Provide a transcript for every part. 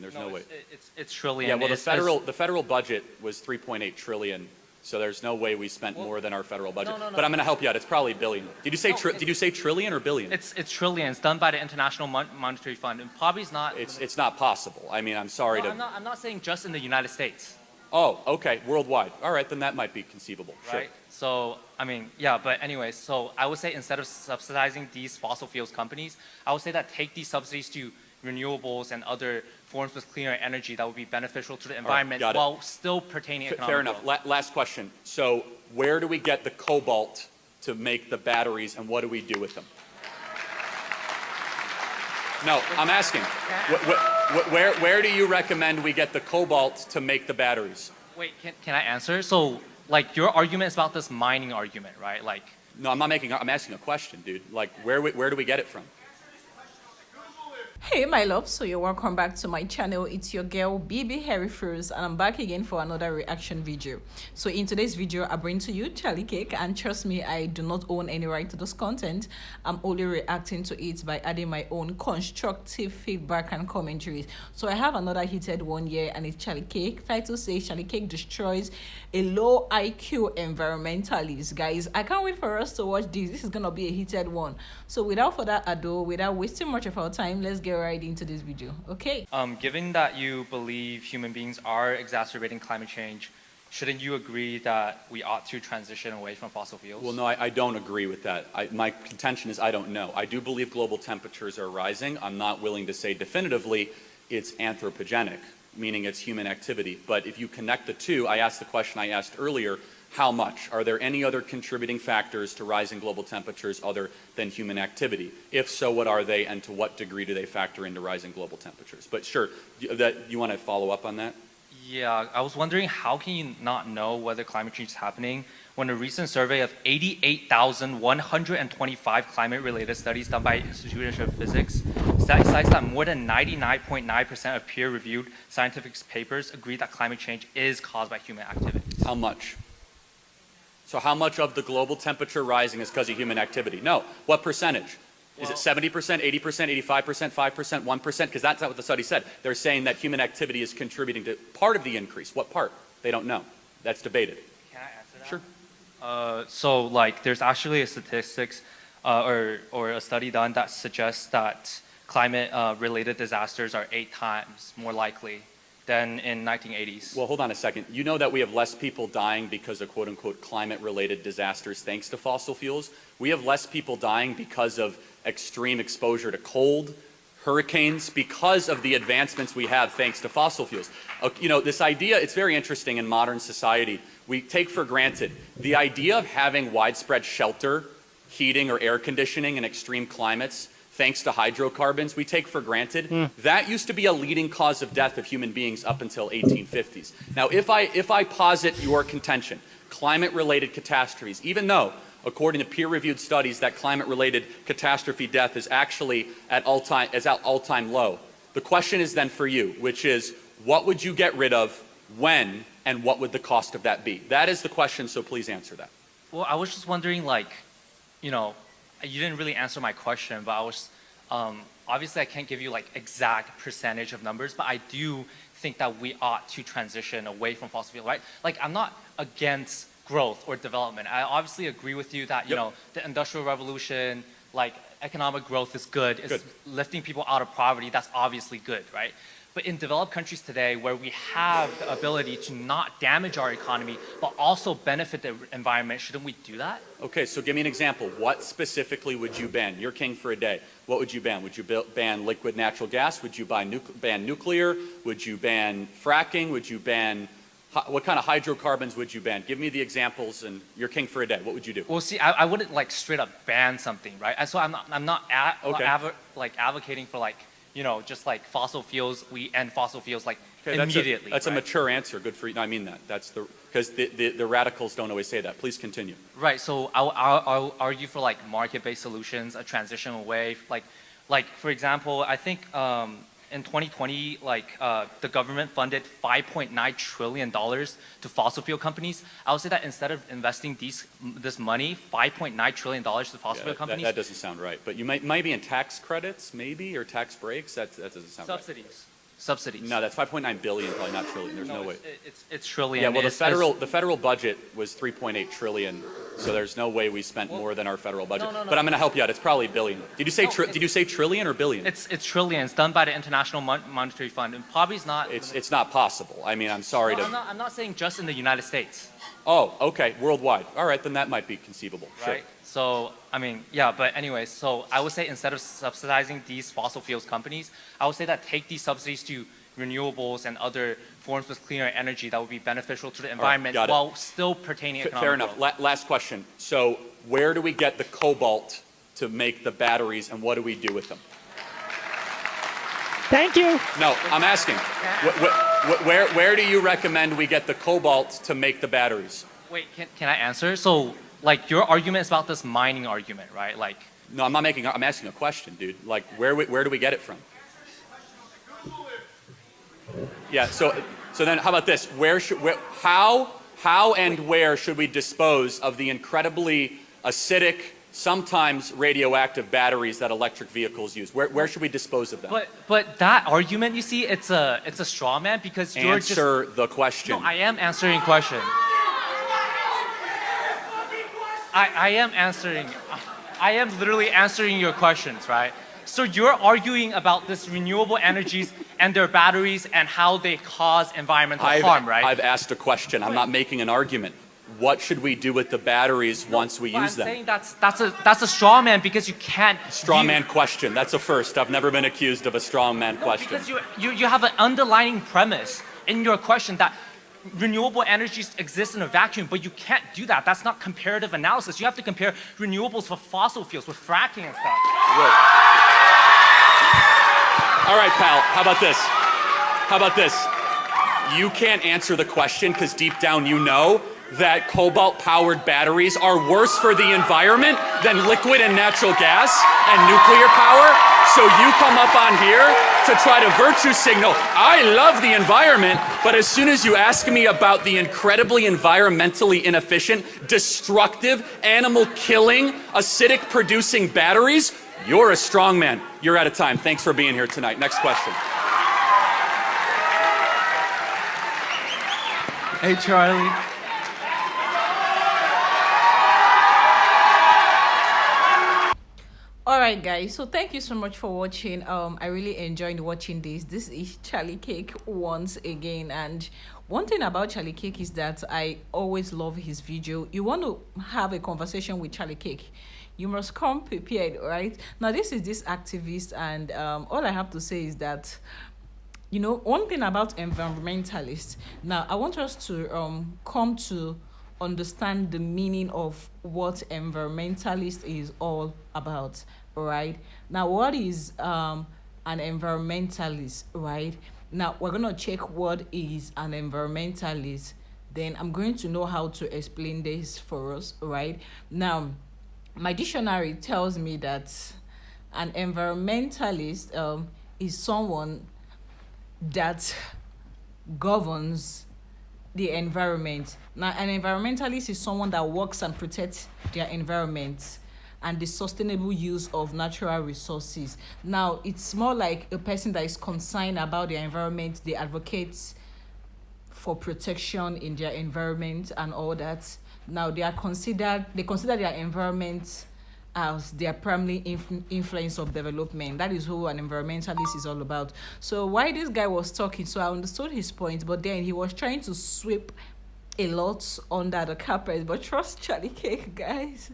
There's no way. It's trillion. Yeah, well, the federal budget was 3.8 trillion. So there's no way we spent more than our federal budget. No. But I'm going to help you out. It's probably billion. Did you say trillion or billion? It's trillion. It's done by the International Monetary Fund, and probably it's not. It's not possible. I mean, I'm sorry to. I'm not saying just in the United States. Oh, okay, worldwide. All right, then that might be conceivable. Sure. Right. So I mean, yeah. But anyways, so I would say instead of subsidizing these fossil fuels companies, I would say that take these subsidies to renewables and other forms of cleaner energy that would be beneficial to the environment while still pertaining economic Fair enough. Last question. So where do we get the cobalt to make the batteries, and what do we do with them? No, I'm asking. Where do you recommend we get the cobalt to make the batteries? Wait, can I answer? So, like, your argument is about this mining argument, right? Like. No, I'm asking a question, dude. Like, where do we get it from? Hey my love, so you're welcome back to my channel. It's your girl BB Harry First, and I'm back again for another reaction video. So in today's video I bring to you charliekirk, and trust me, I do not own any right to this content. I'm only reacting to it by adding my own constructive feedback and commentaries. So I have another heated one here, and it's charliekirk. Title says charliekirk destroys a low IQ environmentalist. Guys, I can't wait for us to watch this is gonna be a heated one. So without further ado, without wasting much of our time, let's get right into this video. Okay, given that you believe human beings are exacerbating climate change, shouldn't you agree that we ought to transition away from fossil fuels? Well, no, I don't agree with that. My contention is I don't know. I do believe global temperatures are rising. I'm not willing to say definitively it's anthropogenic, meaning it's human activity. But if you connect the two, I asked the question I asked earlier, how much? Are there any other contributing factors to rising global temperatures other than human activity? If so, what are they, and to what degree do they factor into rising global temperatures? But sure, you want to follow up on that? Yeah, I was wondering, how can you not know whether climate change is happening when a recent survey of 88,125 climate-related studies done by Institute of Physics cites that more than 99.9% of peer-reviewed scientific papers agree that climate change is caused by human activities? How much? So how much of the global temperature rising is because of human activity? No. What percentage? Is it 70%, 80%, 85%, 5%, 1%? Because that's not what the study said. They're saying that human activity is contributing to part of the increase. What part? They don't know. That's debated. Can I answer that? Sure. So, like, there's actually a statistics or a study done that suggests that climate-related disasters are 8 times more likely than in 1980s. Well, hold on a second. You know that we have less people dying because of quote-unquote climate-related disasters thanks to fossil fuels? We have less people dying because of extreme exposure to cold, hurricanes, because of the advancements we have thanks to fossil fuels. You know, this idea, it's very interesting in modern society. We take for granted the idea of having widespread shelter, heating, or air conditioning in extreme climates thanks to hydrocarbons, we take for granted. That used to be a leading cause of death of human beings up until 1850s. Now, if I posit your contention, climate-related catastrophes, even though, according to peer-reviewed studies, that climate-related catastrophe death is actually at all-time low, the question is then for you, which is, what would you get rid of, when, and what would the cost of that be? That is the question, so please answer that. Well, I was just wondering, like, you know, you didn't really answer my question, but I was, obviously I can't give you like exact percentage of numbers, but I do think that we ought to transition away from fossil fuel, right? Like, I'm not against growth or development. I obviously agree with you that, you know, the Industrial Revolution, like, economic growth is good. It's lifting people out of poverty. That's obviously good, right? But in developed countries today, where we have the ability to not damage our economy, but also benefit the environment, shouldn't we do that? Okay, so give me an example. What specifically would you ban? You're king for a day. What would you ban? Would you ban liquid natural gas? Would you ban nuclear? Would you ban fracking? Would you ban, what kind of hydrocarbons would you ban? Give me the examples, and you're king for a day. What would you do? Well, see, I wouldn't like straight up ban something, right? So I'm not advocating for, like, you know, just like fossil fuels, we end fossil fuels like immediately. That's a mature answer. Good for you. No, I mean that. That's because the radicals don't always say that. Please continue. Right. So I'll argue for like market-based solutions, a transition away. Like for example, I think in 2020, like the government funded $5.9 trillion to fossil fuel companies. I would say that instead of investing this money, $5.9 trillion to fossil fuel companies. That doesn't sound right. But you might be in tax credits, maybe, or tax breaks. That doesn't sound Subsidies. right. subsidies. No, that's 5.9 billion, probably not trillion. There's no way. It's trillion. Yeah, well, It's- the federal budget was 3.8 trillion, so there's no way we spent more than our federal budget. no. But I'm going to help you out. It's probably billion. Did you say trillion or billion? It's trillion. It's done by the International Monetary Fund, and probably is not. It's not possible. I mean, I'm sorry No, to. I'm not saying just in the United States, Oh, okay, worldwide. All right, then that might be conceivable. Sure. right? So I mean, yeah. But anyway, so I would say instead of subsidizing these fossil fuels companies, I would say that take these subsidies to renewables and other forms of cleaner energy that would be beneficial to the environment got it. while still pertaining economic Fair enough. growth. Last question. So, where do we get the cobalt to make the batteries, and what do we do with them? Thank you. No, I'm asking. Where do you recommend we get the cobalt to make the batteries? Wait, can I answer? So like your argument is about this mining argument, right? Like No, I'm asking a question, dude. Like, where do we get it from? Yeah. So then, how about this? How and where should we dispose of the incredibly acidic, sometimes radioactive batteries that electric vehicles use? Where should we dispose of them? but that argument, you see, it's a straw man because you're just. Answer the question. No, I am answering question. I am answering. I am literally answering your questions, right? So you're arguing about this renewable energies and their batteries and how they cause environmental harm, right? I've asked a question. I'm not making an argument. What should we do with the batteries once we But use them? I'm saying that's a straw man because you can't. Straw man question. That's a first. I've never been accused of a straw man question. Because you have an underlying premise in your question that renewable energies exist in a vacuum, but you can't do that. That's not comparative analysis. You have to compare renewables with fossil fuels, with fracking and stuff. Right. All right, pal. How about this? How about this? You can't answer the question because deep down you know that cobalt-powered batteries are worse for the environment than liquid and natural gas and nuclear power. So you come up on here to try to virtue signal, I love the environment, but as soon as you ask me about the incredibly environmentally inefficient, destructive, animal-killing, acidic-producing batteries, you're a strong man. You're out of time. Thanks for being here tonight. Next question. Hey, Charlie. All right, guys, so thank you so much for watching. I really enjoyed watching this is Charlie Kirk once again, and one thing about Charlie Kirk is that I always love his video. You want to have a conversation with Charlie Kirk, you must come prepared, right? Now this is this activist, and all I have to say is that, you know, one thing about environmentalists, now I want us to come to understand the meaning of what environmentalist is all about, right? Now, what is an environmentalist, right? Now, we're going to check what is an environmentalist. Then I'm going to know how to explain this for us, right? Now, my dictionary tells me that an environmentalist is someone that governs the environment. Now, an environmentalist is someone that works and protects their environment and the sustainable use of natural resources. Now, it's more like a person that is concerned about their environment. They advocate for protection in their environment and all that. Now, they consider their environment as their primary influence of development. That is who an environmentalist is all about. So while this guy was talking, so I understood his point, but then he was trying to sweep a lot under the carpet. But trust Charlie Kirk, guys.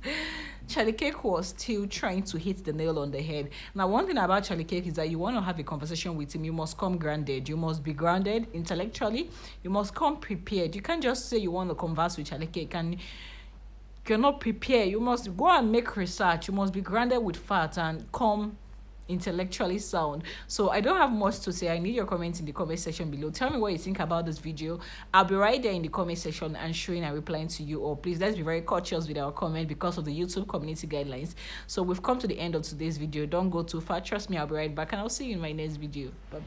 Charlie Kirk was still trying to hit the nail on the head. Now, one thing about Charlie Kirk is that you want to have a conversation with him, you must come grounded. You must be grounded intellectually. You must come prepared. You can't just say you want to converse with Charlie Kirk and you're not prepared. You must go and make research. You must be grounded with facts and come intellectually sound. So I don't have much to say. I need your comments in the comment section below. Tell me what you think about this video. I'll be right there in the comment section answering and replying to you all. Please, let's be very cautious with our comment because of the YouTube community guidelines. So we've come to the end of today's video. Don't go too far. Trust me, I'll be right back and I'll see you in my next video. Bye bye.